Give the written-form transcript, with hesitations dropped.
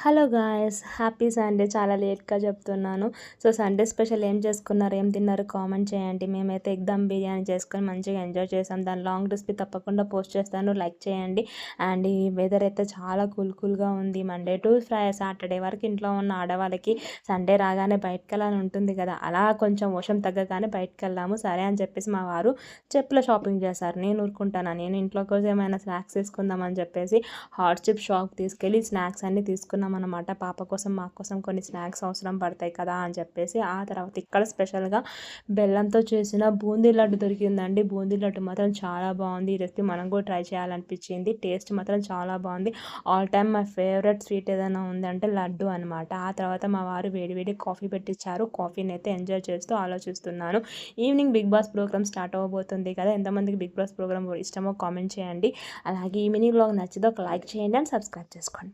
Hello guys, happy Sunday. చాలా లేట్గా చెప్తున్నాను. సో సండే స్పెషల్ ఏం చేసుకున్నారు, ఏం తిన్నారు కామెంట్ చేయండి. మేమైతే ఎగ్ దమ్ బిర్యానీ చేసుకొని మంచిగా ఎంజాయ్ చేసాం. దాని లాంగ్ రెసిపీ తప్పకుండా పోస్ట్ చేస్తాను, లైక్ చేయండి. అండ్ ఈ వెదర్ అయితే చాలా కూల్గా ఉంది. మండే టు సాటర్డే వరకు ఇంట్లో ఉన్న ఆడవాళ్ళకి సండే రాగానే బయటకు వెళ్ళాలని ఉంటుంది కదా, అలా కొంచెం వర్షం తగ్గగానే బయటకు వెళ్దాము సరే అని చెప్పేసి మా వారు చెప్పుల షాపింగ్ చేశారు. నేను ఊరుకుంటాను, నేను ఇంట్లో కోసం ఏమైనా స్నాక్స్ తీసుకుందామని చెప్పేసి హాట్ చిప్ షాప్ తీసుకెళ్ళి స్నాక్స్ అన్నీ తీసుకున్నాం అనమాట. పాప కోసం మా కోసం కొన్ని స్నాక్స్ అవసరం పడతాయి కదా అని చెప్పేసి. ఆ తర్వాత ఇక్కడ స్పెషల్గా బెల్లంతో చేసిన బూందీ లడ్డు దొరికిందండి. బూందీ లడ్డు మాత్రం చాలా బాగుంది. ఈ రెసిపీ మనం కూడా ట్రై చేయాలనిపించింది. టేస్ట్ మాత్రం చాలా బాగుంది. All time my favourite sweet ఏదైనా ఉందంటే లడ్డు అనమాట. ఆ తర్వాత మా వారు వేడివేడి కాఫీ పెట్టించారు. కాఫీని అయితే ఎంజాయ్ చేస్తూ ఆలోచిస్తున్నాను. Evening Bigg Boss programme start అవ్వబోతుంది కదా, ఎంతమందికి బిగ్ బాస్ ప్రోగ్రామ్ ఇష్టమో కామెంట్ చేయండి. అలాగే ఈవినింగ్ వ్లాగ్ నచ్చితే ఒక లైక్ చేయండి అండ్ సబ్స్క్రైబ్ చేసుకోండి.